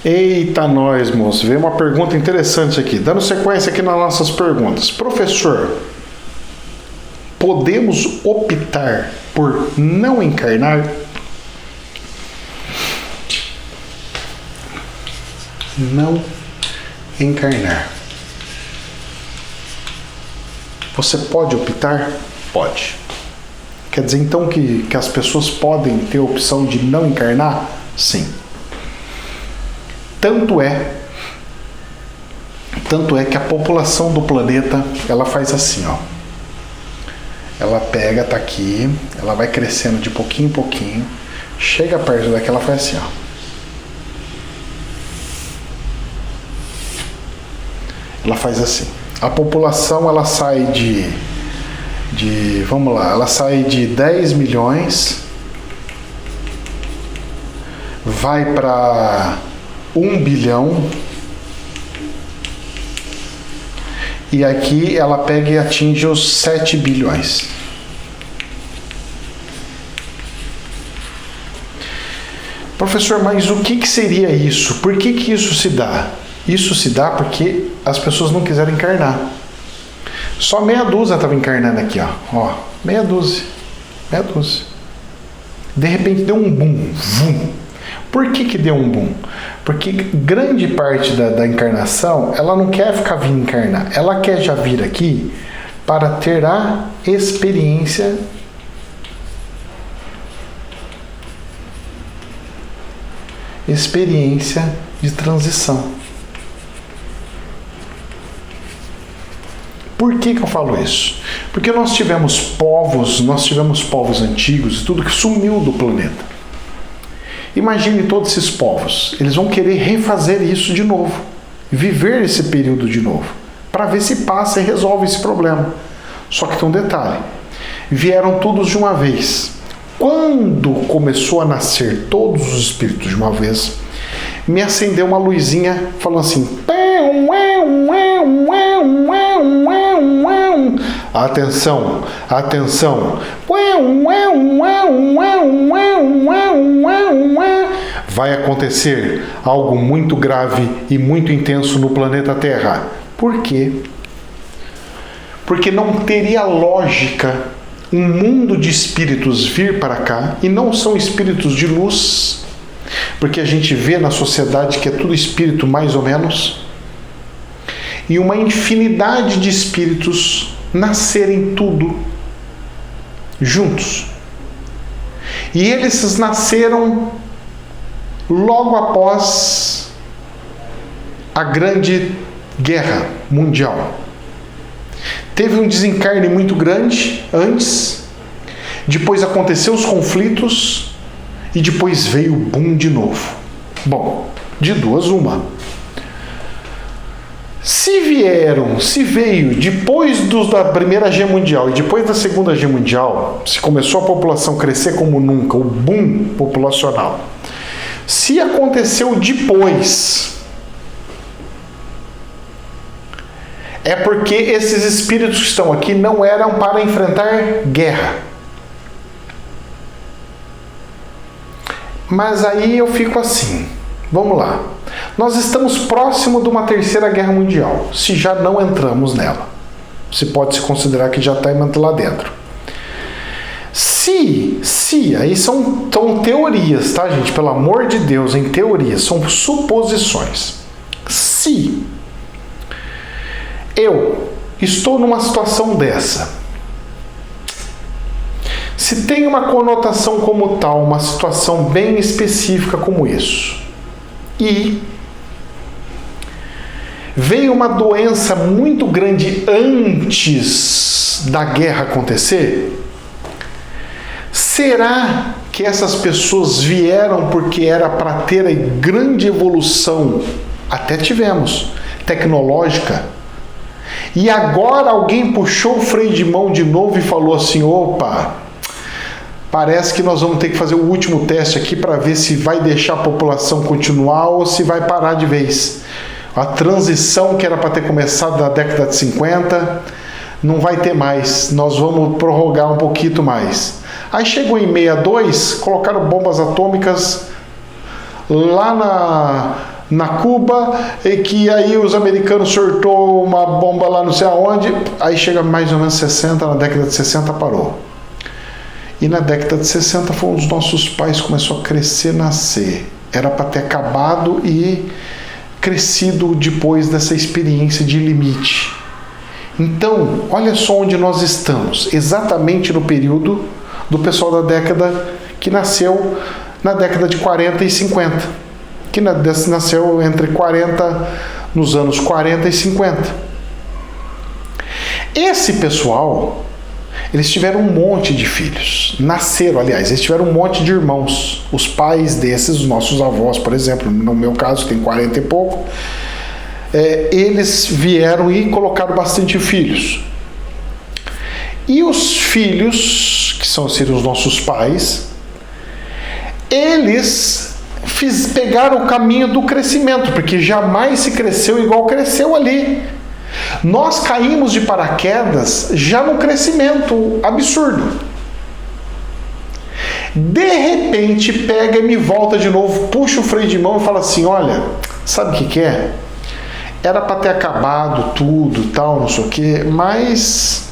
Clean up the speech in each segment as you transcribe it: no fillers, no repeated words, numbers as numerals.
Eita, nós, moço. Veio uma pergunta interessante aqui. Dando sequência aqui nas nossas perguntas. Professor, podemos optar por não encarnar? Não encarnar. Você pode optar? Pode. Quer dizer então que as pessoas podem ter a opção de não encarnar? Sim. Tanto é que a população do planeta, ela faz assim, ó. Ela pega, tá aqui, ela vai crescendo de pouquinho em pouquinho, chega perto daqui, ela faz assim, ó. Ela faz assim. A população, ela sai vamos lá, ela sai de 10 milhões, vai para 1 bilhão, e aqui ela pega e atinge os 7 bilhões. Professor, mas o que seria isso? Por que isso se dá? Isso se dá porque as pessoas não quiseram encarnar. Só meia dúzia estava encarnando aqui, ó. Meia dúzia. De repente deu um boom. Vum. Por que deu um boom? Porque grande parte da encarnação, ela não quer ficar vindo encarnar. Ela quer já vir aqui para ter a experiência de transição. Por que eu falo isso? Porque nós tivemos povos antigos e tudo que sumiu do planeta. Imagine todos esses povos, eles vão querer refazer isso de novo, viver esse período de novo, para ver se passa e resolve esse problema. Só que tem um detalhe, vieram todos de uma vez. Quando começou a nascer todos os espíritos de uma vez, me acendeu uma luzinha falando assim: atenção, atenção, vai acontecer algo muito grave e muito intenso no planeta Terra. Por quê? Porque não teria lógica um mundo de espíritos vir para cá, e não são espíritos de luz, porque a gente vê na sociedade que é tudo espírito mais ou menos, e uma infinidade de espíritos nascerem tudo juntos. E eles nasceram logo após a Grande Guerra Mundial. Teve um desencarne muito grande antes, depois aconteceu os conflitos e depois veio o boom de novo. Bom, de duas uma. Se veio depois da Primeira Guerra Mundial e depois da Segunda Guerra Mundial, se começou a população crescer como nunca, o boom populacional, se aconteceu depois, é porque esses espíritos que estão aqui não eram para enfrentar guerra. Mas aí eu fico assim, vamos lá. Nós estamos próximo de uma terceira guerra mundial, se já não entramos nela. Se pode se considerar que já está lá dentro. Aí são teorias, tá, gente? Pelo amor de Deus, em teorias, são suposições. Se eu estou numa situação dessa, se tem uma conotação como tal, uma situação bem específica como isso, e veio uma doença muito grande antes da guerra acontecer, será que essas pessoas vieram porque era para ter a grande evolução, até tivemos, tecnológica, e agora alguém puxou o freio de mão de novo e falou assim: opa, parece que nós vamos ter que fazer o último teste aqui para ver se vai deixar a população continuar ou se vai parar de vez. A transição que era para ter começado na década de 50 não vai ter mais, nós vamos prorrogar um pouquinho mais. Aí chegou em 62, colocaram bombas atômicas lá na Cuba, e que aí os americanos sortou uma bomba lá não sei aonde, aí chega mais ou menos 60, na década de 60 parou. E na década de 60 foi onde os nossos pais começou a crescer, nascer. Era para ter acabado e crescido depois dessa experiência de limite. Então, olha só onde nós estamos, exatamente no período do pessoal da década que nasceu na década de 40 e 50, que nasceu entre 40, nos anos 40 e 50. Esse pessoal, eles tiveram um monte de filhos, nasceram, aliás, eles tiveram um monte de irmãos. Os pais desses, os nossos avós, por exemplo, no meu caso tem 40 e pouco, eles vieram e colocaram bastante filhos. E os filhos, que seriam os nossos pais, eles pegaram o caminho do crescimento, porque jamais se cresceu igual cresceu ali. Nós caímos de paraquedas já num crescimento absurdo. De repente, pega e me volta de novo, puxa o freio de mão e fala assim, olha, sabe o que é? Era para ter acabado tudo, tal, não sei o que, mas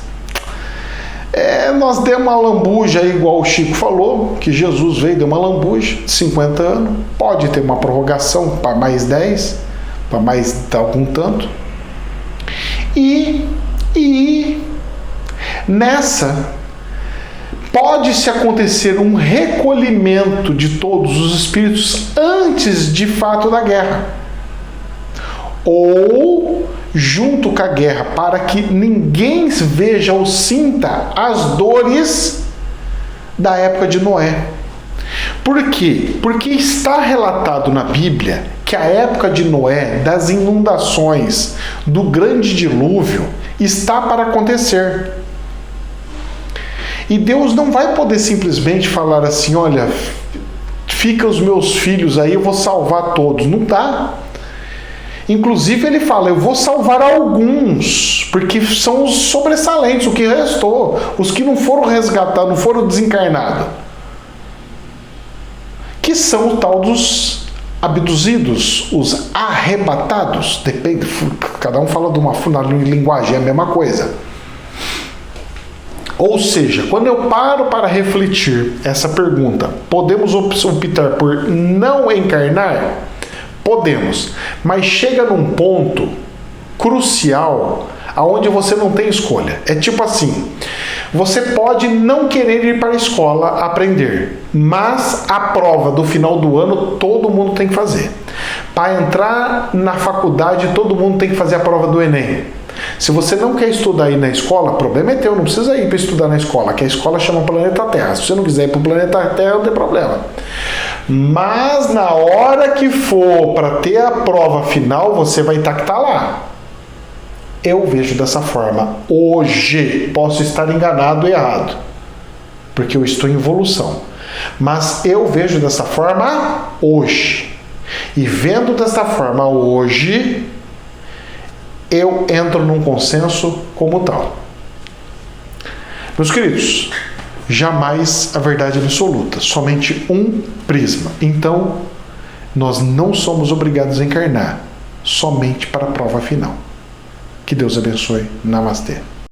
nós demos uma lambuja aí, igual o Chico falou, que Jesus veio, deu uma lambuja de 50 anos, pode ter uma prorrogação para mais 10, para mais algum tanto, e nessa pode-se acontecer um recolhimento de todos os espíritos antes de fato da guerra, ou junto com a guerra, para que ninguém veja ou sinta as dores da época de Noé. Por quê? Porque está relatado na Bíblia que a época de Noé, das inundações, do grande dilúvio, está para acontecer. E Deus não vai poder simplesmente falar assim, olha, fica os meus filhos aí, eu vou salvar todos. Não dá. Inclusive ele fala, eu vou salvar alguns, porque são os sobressalentes, o que restou, os que não foram resgatados, não foram desencarnados, que são o tal dos abduzidos, os arrebatados, depende, cada um fala de uma linguagem, é a mesma coisa. Ou seja, quando eu paro para refletir essa pergunta, podemos optar por não encarnar? Podemos, mas chega num ponto crucial aonde você não tem escolha. É tipo assim, você pode não querer ir para a escola aprender, mas a prova do final do ano todo mundo tem que fazer. Para entrar na faculdade todo mundo tem que fazer a prova do Enem. Se você não quer estudar aí na escola, o problema é teu, não precisa ir para estudar na escola, que a escola chama Planeta Terra. Se você não quiser ir para o Planeta Terra, não tem problema. Mas na hora que for para ter a prova final, você vai estar que tá lá. Eu vejo dessa forma. Hoje, posso estar enganado e errado, porque eu estou em evolução. Mas eu vejo dessa forma hoje. E vendo dessa forma hoje, eu entro num consenso como tal. Meus queridos, jamais a verdade absoluta, somente um prisma. Então, nós não somos obrigados a encarnar, somente para a prova final. Que Deus abençoe. Namastê.